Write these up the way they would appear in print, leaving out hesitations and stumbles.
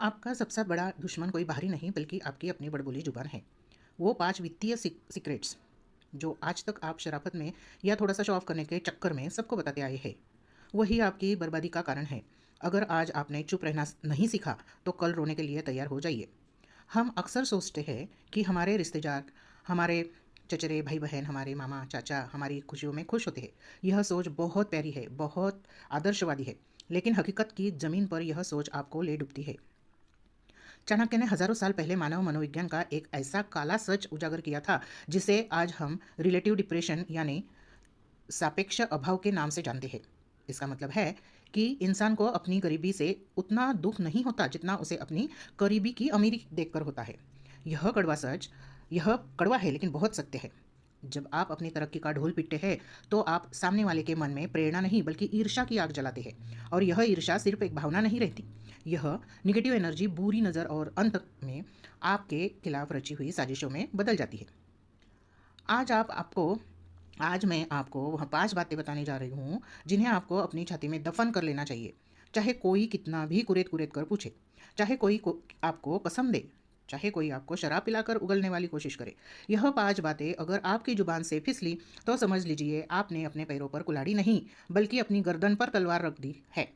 आपका सबसे बड़ा दुश्मन कोई बाहरी नहीं बल्कि आपकी अपनी बड़बोली जुबान है। वो 5 वित्तीय सीक्रेट्स जो आज तक आप शराफत में या थोड़ा-सा शो ऑफ करने के चक्कर में सबको बताते आए हैं, वही आपकी बर्बादी का कारण है। अगर आज आपने चुप रहना नहीं सीखा, तो कल रोने के लिए तैयार हो जाइए। हम अक्सर सोचते हैं कि हमारे रिश्तेदार, हमारे चचेरे भाई-बहन, हमारे मामा, चाचा हमारी खुशियों में खुश होते हैं। यह सोच बहुत प्यारी है, बहुत आदर्शवादी है, लेकिन हकीकत की ज़मीन पर यह सोच आपको ले डूबती है। चाणक्य ने हजारों साल पहले मानव मनोविज्ञान का एक ऐसा काला सच उजागर किया था जिसे आज हम रिलेटिव डिप्रेशन यानी सापेक्ष अभाव के नाम से जानते हैं। इसका मतलब है कि इंसान को अपनी गरीबी से उतना दुख नहीं होता जितना उसे अपनी करीबी की अमीरी देखकर होता है। यह कड़वा सच, यह कड़वा है लेकिन बहुत सत्य है। जब आप अपनी तरक्की का ढोल पीटते हैं तो आप सामने वाले के मन में प्रेरणा नहीं बल्कि ईर्ष्या की आग जलाते हैं। और यह ईर्ष्या सिर्फ एक भावना नहीं रहती, यह निगेटिव एनर्जी बुरी नज़र और अंत में आपके खिलाफ रची हुई साजिशों में बदल जाती है। आज आप आपको आज मैं आपको वह 5 बातें बताने जा रही हूँ जिन्हें आपको अपनी छाती में दफन कर लेना चाहिए। चाहे कोई कितना भी कुरेद-कुरेद कर पूछे, चाहे कोई को आपको कसम दे, चाहे कोई आपको शराब पिलाकर उगलने वाली कोशिश करे। यह 5 बातें अगर आपकी ज़ुबान से फिसली तो समझ लीजिए आपने अपने पैरों पर कुल्हाड़ी नहीं बल्कि अपनी गर्दन पर तलवार रख दी है।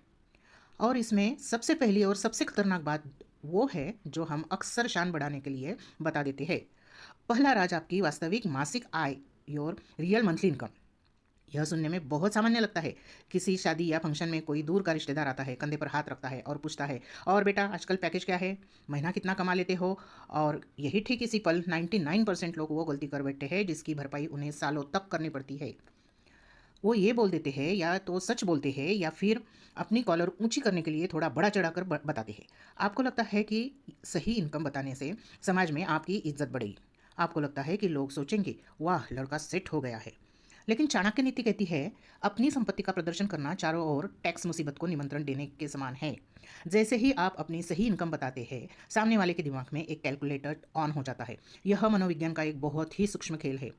और इसमें सबसे पहली और सबसे खतरनाक बात वो है जो हम अक्सर शान बढ़ाने के लिए बता देते हैं। पहला राज आपकी वास्तविक मासिक आय, योर रियल मंथली इनकम। यह सुनने में बहुत सामान्य लगता है। किसी शादी या फंक्शन में कोई दूर का रिश्तेदार आता है, कंधे पर हाथ रखता है और पूछता है, और बेटा आजकल पैकेज क्या है, महीना कितना कमा लेते हो। और यही ठीक इसी पल 99% लोग वो गलती कर बैठते हैं जिसकी भरपाई उन्हें सालों तक करनी पड़ती है। वो ये बोल देते हैं या तो सच बोलते हैं या फिर अपनी कॉलर ऊंची करने के लिए थोड़ा बड़ा चढ़ाकर बताते हैं। आपको लगता है कि सही इनकम बताने से समाज में आपकी इज्जत बढ़ेगी। आपको लगता है कि लोग सोचेंगे वाह लड़का सेट हो गया है। लेकिन चाणक्य नीति कहती है अपनी संपत्ति का प्रदर्शन करना चारों ओर टैक्स मुसीबत को निमंत्रण देने के समान है। जैसे ही आप अपनी सही इनकम बताते हैं, सामने वाले के दिमाग में एक कैलकुलेटर ऑन हो जाता है। यह मनोविज्ञान का एक बहुत ही सूक्ष्म खेल है।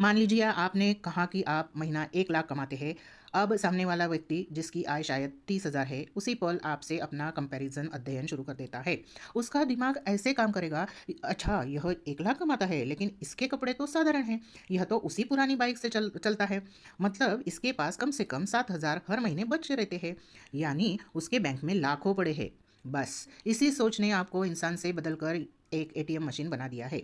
मान लीजिए आपने कहा कि आप महीना 1 लाख कमाते हैं। अब सामने वाला व्यक्ति जिसकी आय शायद 30,000 है, उसी पल आपसे अपना कंपैरिजन अध्ययन शुरू कर देता है। उसका दिमाग ऐसे काम करेगा, अच्छा यह 1 लाख कमाता है लेकिन इसके कपड़े तो साधारण हैं, यह तो उसी पुरानी बाइक से चलता है, मतलब इसके पास कम से कम 7,000 हर महीने बचे रहते हैं, यानी उसके बैंक में लाखों पड़े हैं। बस इसी सोच ने आपको इंसान से बदलकर एक एटीएम मशीन बना दिया है।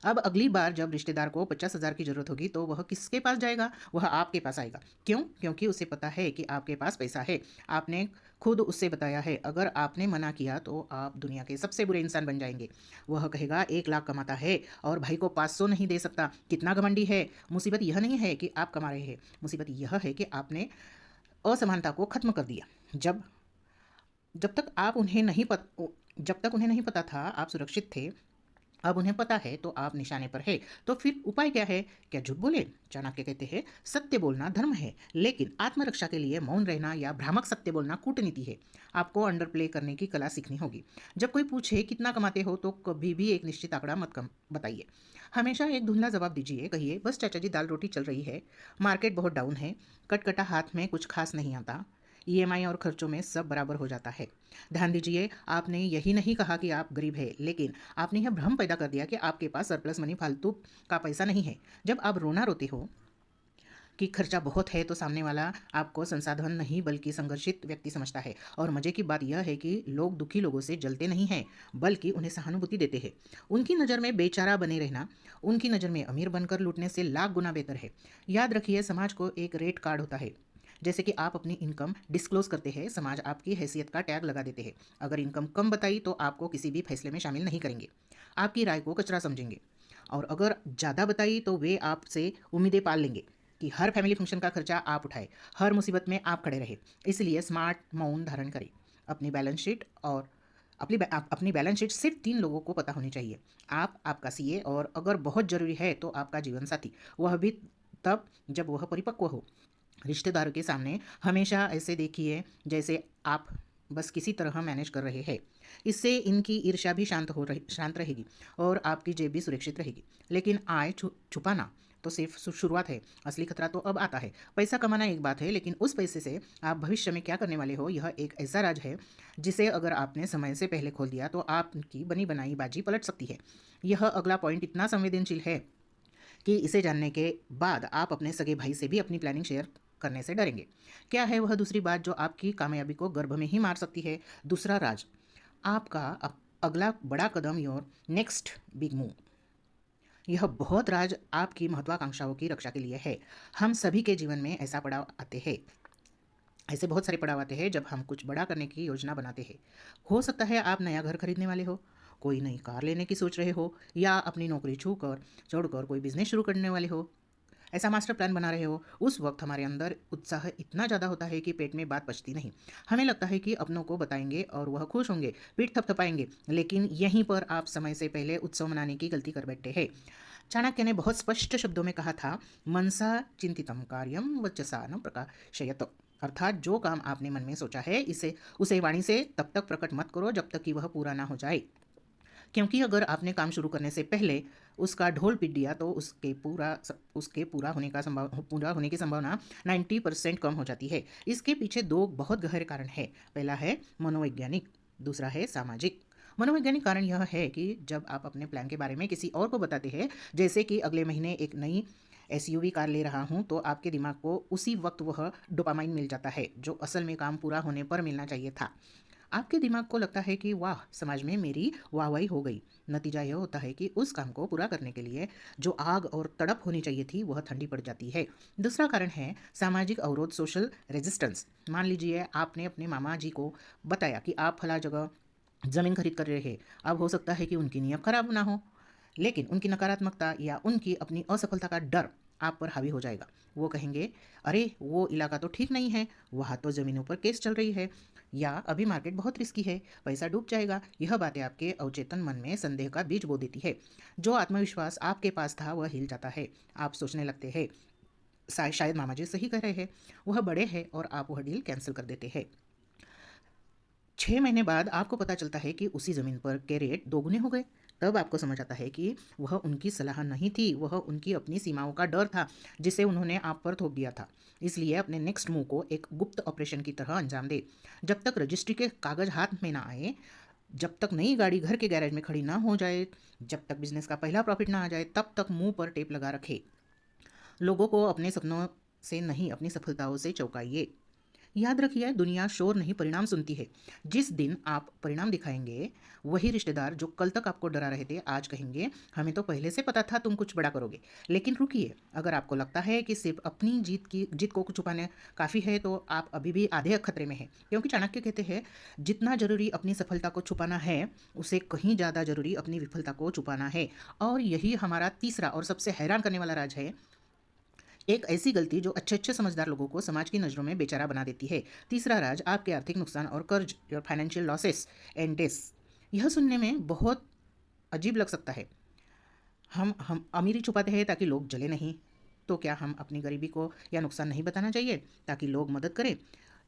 अब अगली बार जब रिश्तेदार को 50,000 की ज़रूरत होगी तो वह किसके पास जाएगा? वह आपके पास आएगा। क्यों? क्योंकि उसे पता है कि आपके पास पैसा है। आपने खुद उससे बताया है। अगर आपने मना किया तो आप दुनिया के सबसे बुरे इंसान बन जाएंगे। वह कहेगा 1 लाख कमाता है और भाई को 500 नहीं दे सकता, कितना घमंडी है। मुसीबत यह नहीं है कि आप कमा रहे हैं, मुसीबत यह है कि आपने असमानता को खत्म कर दिया। जब तक आप उन्हें नहीं पत जब तक उन्हें नहीं पता था आप सुरक्षित थे, अब उन्हें पता है तो आप निशाने पर है। तो फिर उपाय क्या है? क्या झूठ बोले? चाणक्य कहते हैं सत्य बोलना धर्म है, लेकिन आत्मरक्षा के लिए मौन रहना या भ्रामक सत्य बोलना कूटनीति है। आपको अंडर प्ले करने की कला सीखनी होगी। जब कोई पूछे कितना कमाते हो तो कभी भी एक निश्चित आंकड़ा मत कम बताइए। हमेशा एक धुंधला जवाब दीजिए। कहिए बस चाचा जी दाल रोटी चल रही है, मार्केट बहुत डाउन है, कटकटा हाथ में कुछ खास नहीं आता, ईएमआई और खर्चों में सब बराबर हो जाता है। ध्यान दीजिए, आपने यही नहीं कहा कि आप गरीब हैं, लेकिन आपने यह भ्रम पैदा कर दिया कि आपके पास सरप्लस मनी फालतू का पैसा नहीं है। जब आप रोना रोते हो कि खर्चा बहुत है तो सामने वाला आपको संसाधन नहीं बल्कि संघर्षित व्यक्ति समझता है। और मजे की बात यह है कि लोग दुखी लोगों से जलते नहीं हैं बल्कि उन्हें सहानुभूति देते हैं। उनकी नज़र में बेचारा बने रहना उनकी नज़र में अमीर बनकर लूटने से लाख गुना बेहतर है। याद रखिए, समाज को एक रेट कार्ड होता है। जैसे कि आप अपनी इनकम डिस्क्लोज करते हैं, समाज आपकी हैसियत का टैग लगा देते हैं। अगर इनकम कम बताई तो आपको किसी भी फैसले में शामिल नहीं करेंगे, आपकी राय को कचरा समझेंगे। और अगर ज़्यादा बताई तो वे आपसे उम्मीदें पाल लेंगे कि हर फैमिली फंक्शन का खर्चा आप उठाए, हर मुसीबत में आप खड़े रहे। इसलिए स्मार्ट मौन धारण करें। अपनी बैलेंस शीट और अपनी बैलेंस शीट सिर्फ 3 लोगों को पता होनी चाहिए, आप, आपका सीए और अगर बहुत ज़रूरी है तो आपका जीवन साथी, वह भी तब जब वह परिपक्व हो। रिश्तेदारों के सामने हमेशा ऐसे देखिए जैसे आप बस किसी तरह मैनेज कर रहे हैं। इससे इनकी ईर्ष्या भी शांत रहेगी और आपकी जेब भी सुरक्षित रहेगी। लेकिन आय छुपाना तो सिर्फ शुरुआत है, असली खतरा तो अब आता है। पैसा कमाना एक बात है, लेकिन उस पैसे से आप भविष्य में क्या करने वाले हो, यह एक ऐसा राज है जिसे अगर आपने समय से पहले खोल दिया तो आपकी बनी बनाई बाजी पलट सकती है। यह अगला पॉइंट इतना संवेदनशील है कि इसे जानने के बाद आप अपने सगे भाई से भी अपनी प्लानिंग शेयर करने से डरेंगे। क्या है वह दूसरी बात जो आपकी कामयाबी को गर्भ में ही मार सकती है? दूसरा राज, आपका अगला बड़ा कदम, योर नेक्स्ट बिग मूव। यह बहुत राज आपकी महत्वाकांक्षाओं की रक्षा के लिए है। हम सभी के जीवन में ऐसा पड़ाव आते हैं, ऐसे बहुत सारे पड़ाव आते हैं जब हम कुछ बड़ा करने की योजना बनाते हैं। हो सकता है आप नया घर खरीदने वाले हो, कोई नई कार लेने की सोच रहे हो, या अपनी नौकरी छोड़कर कोई बिजनेस शुरू करने वाले हो, ऐसा मास्टर प्लान बना रहे हो। उस वक्त हमारे अंदर उत्साह इतना ज़्यादा होता है कि पेट में बात पचती नहीं। हमें लगता है कि अपनों को बताएंगे और वह खुश होंगे, पीठ थपथपाएंगे, लेकिन यहीं पर आप समय से पहले उत्सव मनाने की गलती कर बैठे हैं। चाणक्य ने बहुत स्पष्ट शब्दों में कहा था, मनसा चिंतितम कार्यम वचसा न प्रकाशयत। अर्थात जो काम आपने मन में सोचा है इसे उसे वाणी से तब तक प्रकट मत करो जब तक कि वह पूरा ना हो जाए, क्योंकि अगर आपने काम शुरू करने से पहले उसका ढोल पीट दिया तो उसके पूरा होने की संभावना 90% कम हो जाती है। इसके पीछे दो बहुत गहरे कारण हैं। पहला है मनोवैज्ञानिक, दूसरा है सामाजिक। मनोवैज्ञानिक कारण यह है कि जब आप अपने प्लान के बारे में किसी और को बताते हैं, जैसे कि अगले महीने एक नई एसयूवी कार ले रहा हूं, तो आपके दिमाग को उसी वक्त वह डोपामाइन मिल जाता है जो असल में काम पूरा होने पर मिलना चाहिए था। आपके दिमाग को लगता है कि वाह, समाज में मेरी वाहवाही हो गई। नतीजा यह होता है कि उस काम को पूरा करने के लिए जो आग और तड़प होनी चाहिए थी वह ठंडी पड़ जाती है। दूसरा कारण है सामाजिक अवरोध, सोशल रेजिस्टेंस। मान लीजिए आपने अपने मामा जी को बताया कि आप फला जगह ज़मीन खरीद कर रहे हैं। अब हो सकता है कि उनकी नीयत खराब ना हो, लेकिन उनकी नकारात्मकता या उनकी अपनी असफलता का डर आप पर हावी हो जाएगा। वो कहेंगे, अरे वो इलाका तो ठीक नहीं है, वहाँ तो ज़मीनों पर केस चल रही है, या अभी मार्केट बहुत रिस्की है, पैसा डूब जाएगा। यह बातें आपके अवचेतन मन में संदेह का बीज बो देती है। जो आत्मविश्वास आपके पास था वह हिल जाता है। आप सोचने लगते हैं, शायद मामा जी सही कह रहे हैं, वह बड़े हैं, और आप वह डील कैंसिल कर देते हैं। 6 महीने बाद आपको पता चलता है कि उसी ज़मीन पर के रेट दोगुने हो गए। तब आपको समझ आता है कि वह उनकी सलाह नहीं थी, वह उनकी अपनी सीमाओं का डर था जिसे उन्होंने आप पर थोप दिया था। इसलिए अपने नेक्स्ट मूव को एक गुप्त ऑपरेशन की तरह अंजाम दे। जब तक रजिस्ट्री के कागज हाथ में ना आए, जब तक नई गाड़ी घर के गैरेज में खड़ी ना हो जाए, जब तक बिजनेस का पहला प्रॉफिट ना आ जाए, तब तक मुंह पर टेप लगा रखे। लोगों को अपने सपनों से नहीं, अपनी सफलताओं से चौंकाइए। याद रखिए, दुनिया शोर नहीं परिणाम सुनती है। जिस दिन आप परिणाम दिखाएंगे, वही रिश्तेदार जो कल तक आपको डरा रहे थे आज कहेंगे, हमें तो पहले से पता था तुम कुछ बड़ा करोगे। लेकिन रुकिए, अगर आपको लगता है कि सिर्फ अपनी जीत को छुपाने काफ़ी है, तो आप अभी भी आधे खतरे में हैं। क्योंकि चाणक्य कहते हैं, जितना जरूरी अपनी सफलता को छुपाना है, उसे कहीं ज़्यादा जरूरी अपनी विफलता को छुपाना है। और यही हमारा तीसरा और सबसे हैरान करने वाला राज है, एक ऐसी गलती जो अच्छे अच्छे समझदार लोगों को समाज की नज़रों में बेचारा बना देती है। तीसरा राज, आपके आर्थिक नुकसान और कर्ज, योर फाइनेंशियल लॉसेस एंड डेस। यह सुनने में बहुत अजीब लग सकता है। हम अमीरी छुपाते हैं ताकि लोग जले नहीं, तो क्या हम अपनी गरीबी को या नुकसान नहीं बताना चाहिए ताकि लोग मदद करें?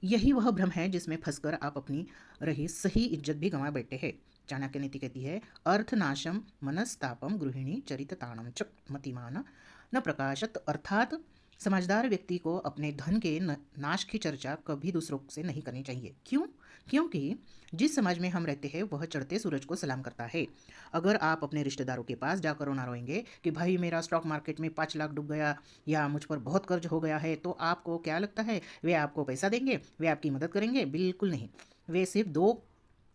यही वह भ्रम है जिसमें फंसकर आप अपनी रही सही इज्जत भी गंवा बैठे हैं। चाणक्य नीति कहती है, अर्थनाशम मनस्तापम गृहिणी चरितताणम च मतिमान न प्रकाशत। अर्थात समझदार व्यक्ति को अपने धन के नाश की चर्चा कभी दूसरों से नहीं करनी चाहिए। क्यों? क्योंकि जिस समाज में हम रहते हैं वह चढ़ते सूरज को सलाम करता है। अगर आप अपने रिश्तेदारों के पास जाकर रोना रोएंगे कि भाई मेरा स्टॉक मार्केट में 5 लाख डूब गया, या मुझ पर बहुत कर्ज हो गया है, तो आपको क्या लगता है वे आपको पैसा देंगे, वे आपकी मदद करेंगे? बिल्कुल नहीं। वे सिर्फ दो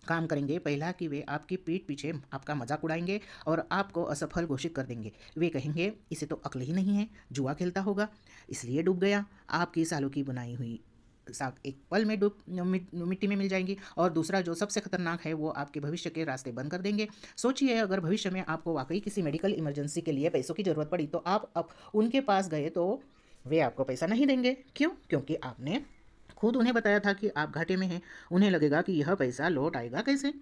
काम करेंगे। पहला कि वे आपकी पीठ पीछे आपका मजाक उड़ाएंगे और आपको असफल घोषित कर देंगे। वे कहेंगे, इसे तो अक्ल ही नहीं है, जुआ खेलता होगा इसलिए डूब गया। आपकी सालों की बुनाई हुई साग एक पल में मिट्टी में मिल जाएंगी। और दूसरा जो सबसे खतरनाक है, वो आपके भविष्य के रास्ते बंद कर देंगे। सोचिए, अगर भविष्य में आपको वाकई किसी मेडिकल इमरजेंसी के लिए पैसों की ज़रूरत पड़ी, तो आप अब उनके पास गए तो वे आपको पैसा नहीं देंगे। क्यों? क्योंकि आपने खुद उन्हें बताया था कि आप घाटे में हैं। उन्हें लगेगा कि यह पैसा लौट आएगा कैसे,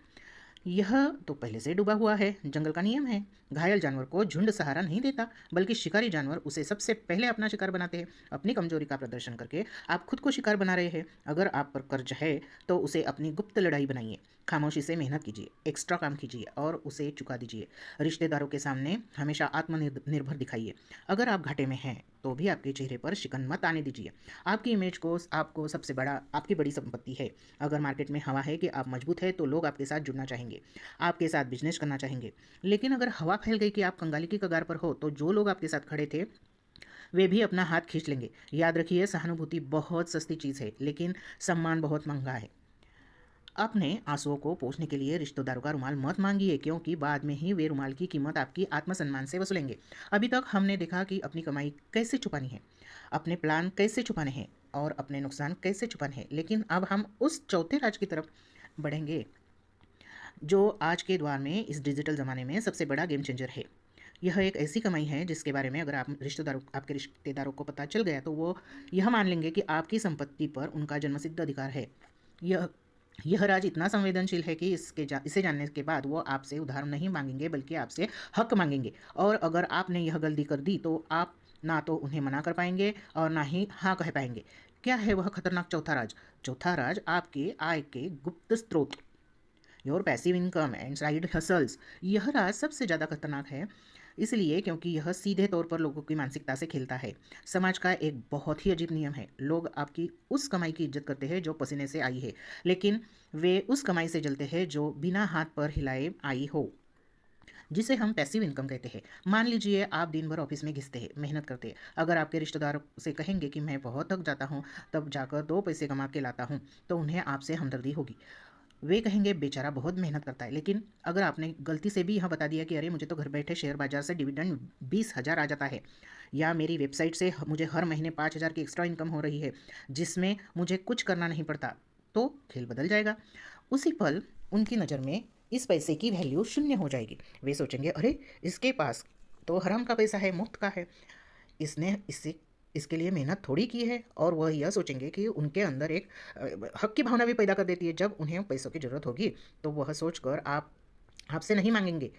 यह तो पहले से डूबा हुआ है। जंगल का नियम है, घायल जानवर को झुंड सहारा नहीं देता, बल्कि शिकारी जानवर उसे सबसे पहले अपना शिकार बनाते हैं। अपनी कमजोरी का प्रदर्शन करके आप खुद को शिकार बना रहे हैं। अगर आप पर कर्ज है तो उसे अपनी गुप्त लड़ाई बनाइए। खामोशी से मेहनत कीजिए, एक्स्ट्रा काम कीजिए और उसे चुका दीजिए। रिश्तेदारों के सामने हमेशा आत्मनिर्भर दिखाइए। अगर आप घाटे में हैं तो भी आपके चेहरे पर शिकन मत आने दीजिए। आपकी इमेज को आपको सबसे बड़ा आपकी बड़ी संपत्ति है। अगर मार्केट में हवा है कि आप मजबूत है तो लोग आपके साथ जुड़ना चाहेंगे, आपके साथ बिजनेस करना चाहेंगे। लेकिन अगर हवा फैल गई कि आप कंगाली की कगार पर हो तो जो लोग आपके साथ खड़े थे वे भी अपना हाथ खींच लेंगे। याद रखिए, सहानुभूति बहुत सस्ती चीज़ है लेकिन सम्मान बहुत महंगा है। अपने आंसुओं को पोंछने के लिए रिश्तेदारों का रुमाल मत मांगिए, क्योंकि बाद में ही वे रुमाल की कीमत आपकी आत्मसम्मान से वसूलेंगे। अभी तक हमने देखा कि अपनी कमाई कैसे छुपानी है, अपने प्लान कैसे छुपाने हैं और अपने नुकसान कैसे छुपाने हैं, लेकिन अब हम उस चौथे राज की तरफ बढ़ेंगे जो आज के दौर में इस डिजिटल ज़माने में सबसे बड़ा गेम चेंजर है। यह एक ऐसी कमाई है जिसके बारे में अगर आपके रिश्तेदारों को पता चल गया तो वो यह मान लेंगे कि आपकी संपत्ति पर उनका जन्मसिद्ध अधिकार है। यह यह राज इतना संवेदनशील है कि इसे जानने के बाद वो आपसे उधार नहीं मांगेंगे बल्कि आपसे हक मांगेंगे। और अगर आपने यह गलती कर दी तो आप ना तो उन्हें मना कर पाएंगे और ना ही हाँ कह पाएंगे। क्या है वह खतरनाक चौथा राज? चौथा राज आपके आय के गुप्त स्रोत, your passive income and side hustles. यह राज सबसे ज़्यादा खतरनाक है इसलिए क्योंकि यह सीधे तौर पर लोगों की मानसिकता से खेलता है। समाज का एक बहुत ही अजीब नियम है, लोग आपकी उस कमाई की इज्जत करते हैं जो पसीने से आई है, लेकिन वे उस कमाई से जलते हैं जो बिना हाथ पर हिलाए आई हो, जिसे हम पैसिव इनकम कहते हैं। मान लीजिए आप दिन भर ऑफिस में घिसते हैं, मेहनत करते हैं। अगर आपके रिश्तेदार से कहेंगे कि मैं बहुत थक जाता हूँ तब जाकर 2 पैसे कमा के लाता हूँ, तो उन्हें आपसे हमदर्दी होगी। वे कहेंगे बेचारा बहुत मेहनत करता है। लेकिन अगर आपने गलती से भी यहाँ बता दिया कि अरे मुझे तो घर बैठे शेयर बाजार से डिविडेंड 20,000 आ जाता है, या मेरी वेबसाइट से मुझे हर महीने 5,000 की एक्स्ट्रा इनकम हो रही है जिसमें मुझे कुछ करना नहीं पड़ता, तो खेल बदल जाएगा। उसी पल उनकी नज़र में इस पैसे की वैल्यू शून्य हो जाएगी। वे सोचेंगे अरे इसके पास तो हराम का पैसा है, मुफ्त का है, इसने इससे इसके लिए मेहनत थोड़ी की है। और वह यह सोचेंगे कि उनके अंदर एक हक की भावना भी पैदा कर देती है। जब उन्हें पैसों की ज़रूरत होगी तो वह सोचकर आपसे नहीं मांगेंगे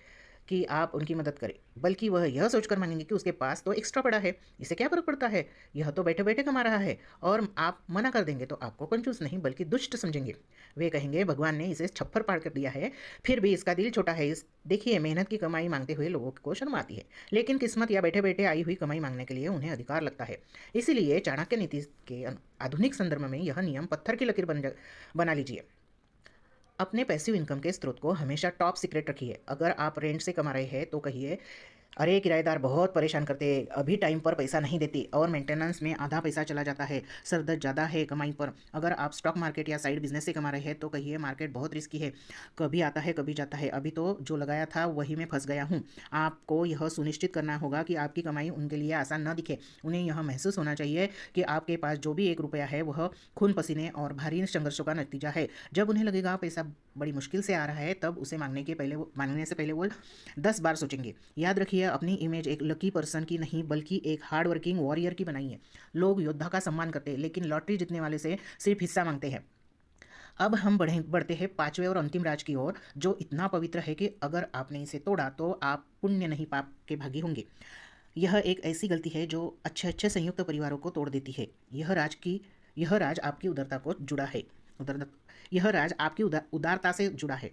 कि आप उनकी मदद करें, बल्कि वह यह सोचकर मांगेंगे कि उसके पास तो एक्स्ट्रा पड़ा है, इसे क्या फ़र्क पड़ता है, यह तो बैठे बैठे कमा रहा है। और आप मना कर देंगे तो आपको कंजूस नहीं बल्कि दुष्ट समझेंगे। वे कहेंगे भगवान ने इसे छप्पर पार कर दिया है, फिर भी इसका दिल छोटा है। इस देखिए, मेहनत की कमाई मांगते हुए लोगों को शर्म आती है, लेकिन किस्मत या बैठे बैठे आई हुई कमाई मांगने के लिए उन्हें अधिकार लगता है। इसीलिए चाणक्य नीति के आधुनिक संदर्भ में यह नियम पत्थर की लकीर बना लीजिए। अपने पैसिव इनकम के स्रोत को हमेशा टॉप सीक्रेट रखिए। अगर आप रेंट से कमा रहे हैं तो कहिए अरे किराएदार बहुत परेशान करते हैं, अभी टाइम पर पैसा नहीं देते और मेंटेनेंस में आधा पैसा चला जाता है, सरदर्द ज़्यादा है कमाई पर। अगर आप स्टॉक मार्केट या साइड बिजनेस से कमा रहे हैं तो कहिए मार्केट बहुत रिस्की है, कभी आता है कभी जाता है, अभी तो जो लगाया था वही में फंस गया हूँ। आपको यह सुनिश्चित करना होगा कि आपकी कमाई उनके लिए आसान न दिखे। उन्हें यह महसूस होना चाहिए कि आपके पास जो भी 1 रुपया है वह खून पसीने और भारी संघर्षों का नतीजा है। जब उन्हें लगेगा पैसा बड़ी मुश्किल से आ रहा है तब उसे मांगने से पहले वो 10 बार सोचेंगे। याद रखिए, अपनी इमेज एक लकी पर्सन की नहीं बल्कि एक हार्ड वर्किंग वॉरियर की बनाई है। लोग योद्धा का सम्मान करते हैं लेकिन लॉटरी जीतने वाले से सिर्फ हिस्सा मांगते हैं। अब हम बढ़ते हैं 5वें और अंतिम राज की ओर, जो इतना पवित्र है कि अगर आपने इसे तोड़ा तो आप पुण्य नहीं पाप के भागी होंगे। यह एक ऐसी गलती है जो अच्छे अच्छे संयुक्त परिवारों को तोड़ देती है। यह राज आपकी उदारता को जुड़ा है उदार यह राज आपकी उदारता से जुड़ा है।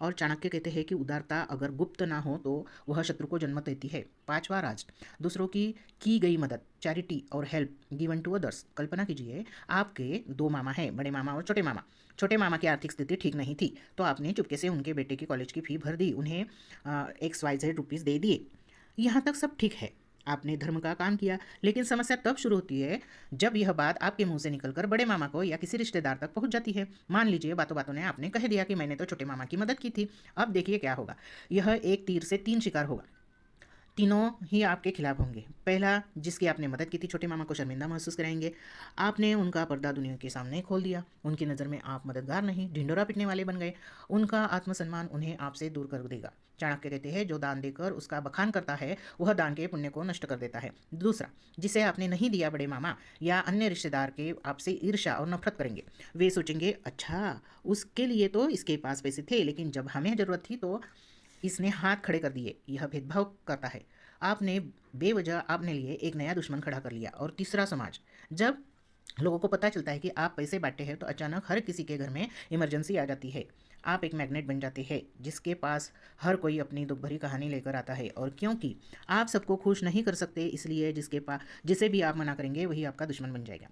और चाणक्य कहते हैं कि उदारता अगर गुप्त ना हो तो वह शत्रु को जन्म देती है। 5वां राज, दूसरों की गई मदद, चैरिटी और हेल्प गिवन टू अदर्स। कल्पना कीजिए आपके 2 मामा हैं, बड़े मामा और छोटे मामा। छोटे मामा की आर्थिक स्थिति ठीक नहीं थी तो आपने चुपके से उनके बेटे की कॉलेज की फ़ी भर दी, उन्हें XYZ रुपीज़ दे दिए। यहाँ तक सब ठीक है, आपने धर्म का काम किया। लेकिन समस्या तब शुरू होती है जब यह बात आपके मुंह से निकलकर बड़े मामा को या किसी रिश्तेदार तक पहुंच जाती है। मान लीजिए बातों बातों ने आपने कह दिया कि मैंने तो छोटे मामा की मदद की थी। अब देखिए क्या होगा, यह एक तीर से 3 शिकार होगा। तीनों ही आपके खिलाफ होंगे। पहला, जिसकी आपने मदद की थी, छोटे मामा को शर्मिंदा महसूस कराएंगे। आपने उनका पर्दा दुनिया के सामने खोल दिया, उनकी नज़र में आप मददगार नहीं ढिंडोरा पीटने वाले बन गए। उनका आत्मसम्मान उन्हें आपसे दूर कर देगा। चाणक्य कहते हैं जो दान देकर उसका बखान करता है वह दान के पुण्य को नष्ट कर देता है। दूसरा, जिसे आपने नहीं दिया, बड़े मामा या अन्य रिश्तेदार के आपसे ईर्ष्या और नफरत करेंगे। वे सोचेंगे अच्छा उसके लिए तो इसके पास पैसे थे लेकिन जब हमें ज़रूरत थी तो इसने हाथ खड़े कर दिए। यह भेदभाव करता है। आपने बेवजह आपने लिए एक नया दुश्मन खड़ा कर लिया। और तीसरा, समाज। जब लोगों को पता चलता है कि आप पैसे बांटते हैं तो अचानक हर किसी के घर में इमरजेंसी आ जाती है। आप एक मैग्नेट बन जाते हैं जिसके पास हर कोई अपनी दुख भरी कहानी लेकर आता है, और क्योंकि आप सबको खुश नहीं कर सकते, इसलिए जिसे भी आप मना करेंगे वही आपका दुश्मन बन जाएगा।